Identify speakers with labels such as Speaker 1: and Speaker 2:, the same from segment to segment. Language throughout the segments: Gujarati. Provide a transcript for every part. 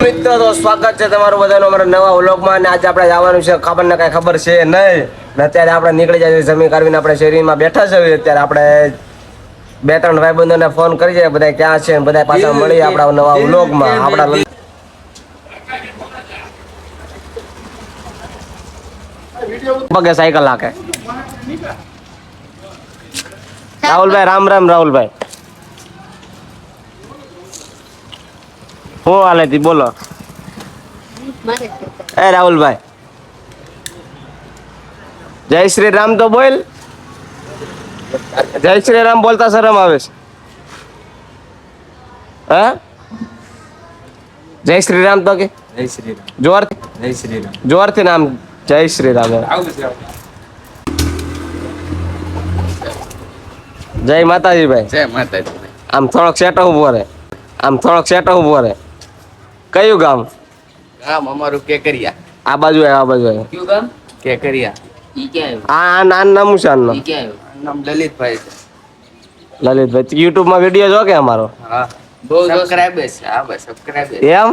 Speaker 1: મિત્રો તો સ્વાગત છે તમારું બધાનું અમારા નવા વ્લોગમાં. અને આજે આપણે જવાનું છે ખબર ને કઈ ખબર છે નહીં. અત્યારે આપણે નીકળી જાય જમીન કરવીને આપણે શેરીમાં બેઠા છે. અત્યારે આપણે 2-3 ભાઈબંધોને ફોન કરી જાય બધા ક્યાં છે, બધા પાછા મળીએ આપણા નવા વ્લોગમાં. આપણા પગે સાયકલ હાકે. રાહુલભાઈ રામ રામ. રાહુલભાઈ શું હાલે તી બોલો. એ રાહુલભાઈ જય શ્રી રામ તો બોલ. જય શ્રી રામ બોલતા શરમ આવે છે. હા જય શ્રી રામ તો કે
Speaker 2: જય શ્રી રામ.
Speaker 1: જોર
Speaker 2: જય શ્રી રામ.
Speaker 1: જોરથી નામ જય શ્રી રામ. જય માતાજી ભાઈ.
Speaker 2: જય માતાજી.
Speaker 1: આમ થોડોક સેટો ઉભો રહે. આમ થોડોક સેટો ઉભો રહે. કયું ગામ?
Speaker 2: ગામ અમારું કેકરિયા.
Speaker 1: આ બાજુ આ બાજુ આવ્યો.
Speaker 2: કયું ગામ? કેકરિયા. ઈ ક્યાં
Speaker 1: આ નામ નામ છે આનું?
Speaker 2: ઈ ક્યાં નામ લલિતભાઈ છે.
Speaker 1: લલિતભાઈ યુટ્યુબ માં વિડીયો જો કે અમારો?
Speaker 2: હા બહુ સબસ્ક્રાઇબર્સ. હા બસ સબસ્ક્રાઇબર્સ.
Speaker 1: એમ?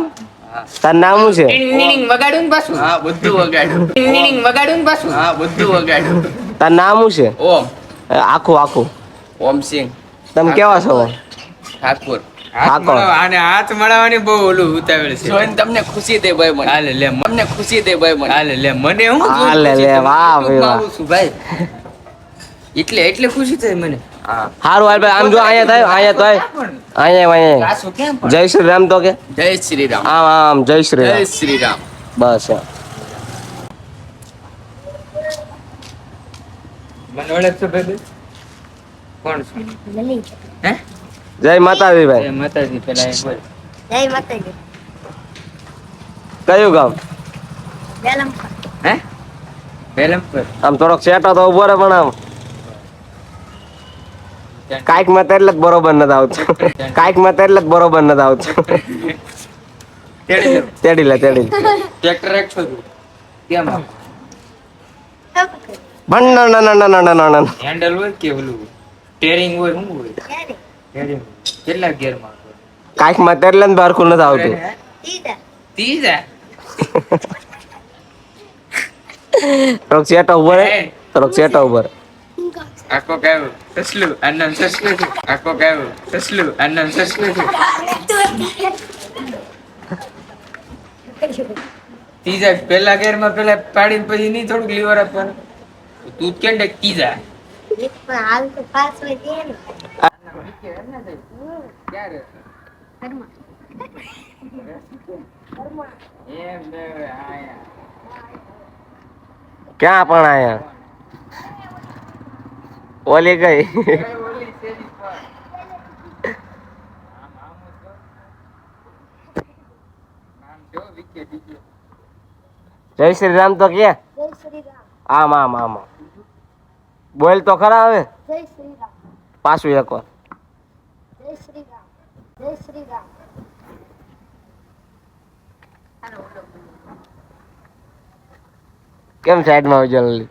Speaker 1: તાર નામ શું છે?
Speaker 2: વીનિંગ વગાડું ને પાછું. હા બધું વગાડું. વીનિંગ વગાડું ને પાછું. હા બધું વગાડું.
Speaker 1: તાર નામ શું છે?
Speaker 2: ઓમ.
Speaker 1: આખું આખું
Speaker 2: ઓમસિંહ
Speaker 1: તમે કેવા છો?
Speaker 2: ઠાકોર.
Speaker 1: ઠાકોર.
Speaker 3: આને હાથ મળવાની બહુ ઓલું ઉતાવળ છે.
Speaker 2: જોઈને તમને ખુશી દે ભાઈ મને.
Speaker 3: હાલે લે
Speaker 2: તમને ખુશી દે ભાઈ મને.
Speaker 3: હાલે લે મને હું
Speaker 1: હાલે લે વાહ ભાઈ વાહ.
Speaker 2: આવું છું ભાઈ. એટલે ખુશી થઈ મને. હા
Speaker 1: હારું હાલ ભાઈ આમ જો અહીંયા થાય અહીંયા થાય અહીંયા
Speaker 2: કાસુ કેમ પણ?
Speaker 1: જય શ્રી રામ તો કે
Speaker 2: જય શ્રી રામ.
Speaker 1: આમ આમ જય શ્રી
Speaker 2: જય
Speaker 1: રામ.
Speaker 2: શ્રી રામ.
Speaker 1: બસ એમ.
Speaker 3: મને ઓળખ છો ભાઈ? કોણ છે? હે?
Speaker 1: જય માતાજી
Speaker 3: જય
Speaker 1: ભાઈ.
Speaker 3: માતાજી. પેલા એક બોલ.
Speaker 4: જય માતાજી.
Speaker 1: કયું ગામ?
Speaker 4: વેલમખા.
Speaker 3: હે? વેલમપુર.
Speaker 1: આમ થોડોક સેટો તો ઉભો રહે પણ આમ કાંઈક માં એટલે જ બરોબર નથી આવતું. કાંઈક માં એટલે જ બરોબર નથી આવતું. તેડી લે તેડી લે.
Speaker 3: ટ્રેક્ટર એક છો તું.
Speaker 2: કેમ
Speaker 1: ભણ ના ના ના ના ના ના.
Speaker 3: હેન્ડલ હોય કે ઓલું સ્ટીયરિંગ હોય શું હોય?
Speaker 4: ક્યારે?
Speaker 3: સ્ટીયરિંગ. કેટલા ગિયરમાં?
Speaker 1: કાંઈક માં એટલે જ બારખું નથી આવતું.
Speaker 4: સીધા.
Speaker 3: ત્રીજા.
Speaker 1: થોડોક સેટો ઉભો રહે. થોડોક સેટો ઉભો રહે.
Speaker 3: આખો કાયો સસલું આનું સસલું છે. આખો કાયો સસલું આનું સસલું છે. ત્રીજા પેલા ગેરમાં પેલા પાડીને પછી નહીં થોડુંક લીવર આપવાનું. તું કેમ ડે ત્રીજા?
Speaker 4: પણ હાલ તો પાસ હોય છે ને.
Speaker 3: ક્યારે?
Speaker 4: ઘરમાં.
Speaker 3: એમ ને આયા.
Speaker 1: ક્યાં પણ આયા ઓલી ગઈ.
Speaker 3: ઓલી શેરી પર. નામ જો વિકે દીજો.
Speaker 1: જય શ્રી રામ તો કે
Speaker 4: જય શ્રી રામ.
Speaker 1: આમ આમ આમ આમ. બોલ તો ખરા હવે
Speaker 4: જય શ્રી રામ.
Speaker 1: પાછું એક વાર.
Speaker 4: જય શ્રી રામ. જય શ્રી રામ. હાલો, બોલો.
Speaker 1: કેમ સાઈડમાં આવજો જલ્દી.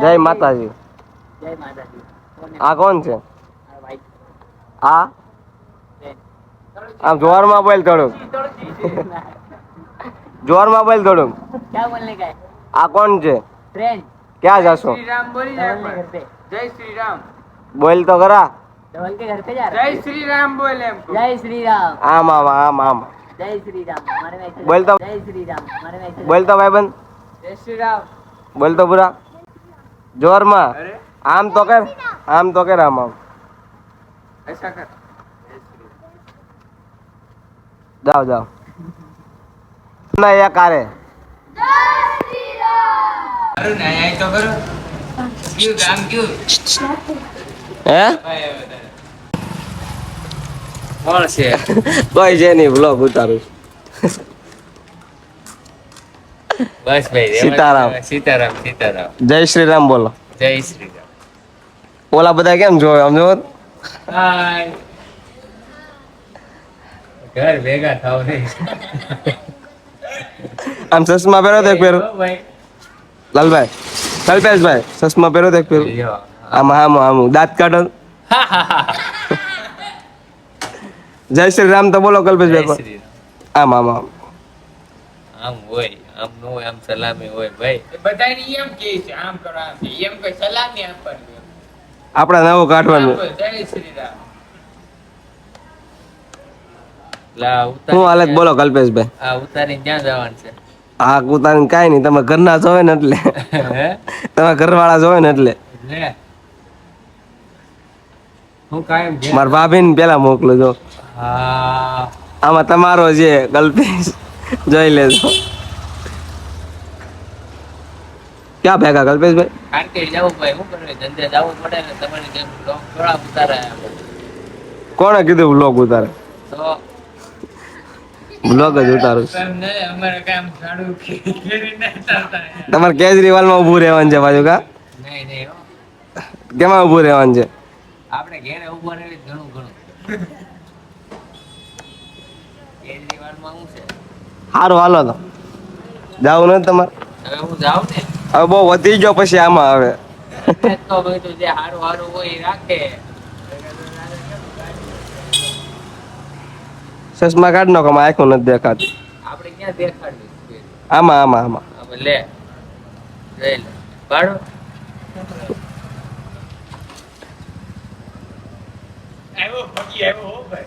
Speaker 1: જય માતાજી.
Speaker 2: જય માતાજી.
Speaker 1: આ કોણ છે?
Speaker 2: આ ભાઈ
Speaker 1: આ આમ જોરમાં બોલ થોડુંક. જોરમાં બોલ થોડુંક.
Speaker 2: क्या बोलने का है?
Speaker 1: આ કોણ છે?
Speaker 2: फ्रेंड.
Speaker 1: ક્યાં જશો?
Speaker 3: શ્રી રામ બોલી જાય
Speaker 2: धवल के घर पे.
Speaker 3: જય શ્રી રામ.
Speaker 1: બોલ તો ખરા.
Speaker 2: धवल के घर पे जा रहा
Speaker 3: જય શ્રી રામ બોલે એમ કહું.
Speaker 2: जय श्री राम.
Speaker 1: આમ આમ આમ આમ.
Speaker 2: जय श्री राम. हमारे में ऐसे-
Speaker 1: बोल तो-
Speaker 2: जय श्री राम. हमारे में ऐसे-
Speaker 1: બોલ તો ભાઈબંધ.
Speaker 3: જય શ્રી રામ.
Speaker 1: બોલ તો પૂરા જોરમાં.
Speaker 3: અરે
Speaker 1: આમ તો કર. આમ તો કર આમ આમ.
Speaker 3: ऐसा कर.
Speaker 1: જાઓ જાઓ. ના એક આરે.
Speaker 3: અરે ને આય તો કરો. ક્યું ગામ ક્યું?
Speaker 1: હે
Speaker 3: કોણ છે?
Speaker 1: કોઈ છે નહીં બ્લોગ ઉતારું.
Speaker 3: બસ ભાઈ
Speaker 1: સીતારામ.
Speaker 3: સીતારામ સીતારામ.
Speaker 1: જય શ્રી રામ બોલો.
Speaker 3: જય શ્રી રામ.
Speaker 1: ઓલા બધા કેમ જોવે આમ જોવો.
Speaker 3: હાય. ઘર ભેગા થાવ નહીં.
Speaker 1: આમ ચશ્મા પહેરો તો એક પહેરો.
Speaker 3: ભાઈ
Speaker 1: લાલભાઈ કલ્પેશભાઈ ચશ્મા પહેરો તો એક પહેરો. આમ આમ આમ દાંત કાઢો. જય શ્રી રામ તો બોલો
Speaker 5: જય
Speaker 1: કલ્પેશભાઈ
Speaker 5: શ્રી રામ.
Speaker 1: આમ આમ આમ
Speaker 5: આમ હોય આમ નો હોય આમ સલામી હોય ભાઈ
Speaker 3: બધાને એમ કે છે આમ કરો આમ કે એમ કોઈ સલામી આપવાની એમ.
Speaker 1: આપણા નવું કાઢવાનું
Speaker 3: આપો, જય શ્રી રામ.
Speaker 5: લા
Speaker 1: શું હાલત
Speaker 5: ઉતારી
Speaker 1: બોલો કલ્પેશભાઈ
Speaker 5: આ ઉતારીને ક્યાં જવાનું છે
Speaker 1: હા ઉતારીને કાંઈ નહીં તમે ઘરના જ હોય ને એટલે
Speaker 5: હે
Speaker 1: તમે ઘરવાળા જ હોય ને એટલે
Speaker 5: લે હું કાયમ ઘેર
Speaker 1: મારા ભાભીને પેલા મોકલો જો
Speaker 5: હા
Speaker 1: આમાં તમારો છે કલ્પેશ જોઈ લેજો ક્યાં ભેગા કલ્પેશભાઈ
Speaker 5: કારણ કે જવું ભાઈ શું કરવું ધંધે જવું પડે ને તમારી જેમ લોક થોડા ઉતારાય
Speaker 1: કોણે કીધું વ્લોગ ઉતારે
Speaker 5: તો
Speaker 1: વ્લોગ જ ઉતારું છું.
Speaker 3: એમ નહીં, અમારે કામ ઝાડુ કરીને ચાલતા રહ્યા.
Speaker 1: તમારે કેજરીવાલમાં ઊભું રહેવાનું છે પાછું કા
Speaker 5: નહીં નહીં હો.
Speaker 1: કેમાં ઊભું રહેવાનું છે
Speaker 5: આપણે ઘેરે ઉભા રહેવી જ ઘણું ઘણું કેજરીવાલમાં શું છે
Speaker 1: સારું હાલો તો જાવું નથી તમારે
Speaker 5: હવે હું જાઉં ને
Speaker 1: હવે બહુ વધી ગયો પછી આમાં હવે
Speaker 5: એટલે જ તો બધું જે હારું હારું હોય એ રાખે
Speaker 1: ચશ્મા કાઢ નાખો આમાં આંખો નથી દેખાતી
Speaker 5: આપણે ક્યાં દેખાડવી
Speaker 1: આમાં આમાં આમાં
Speaker 5: હવે લે જઈ લે પાડો
Speaker 3: આવ્યો, ભગી આવ્યો, હો ભાઈ.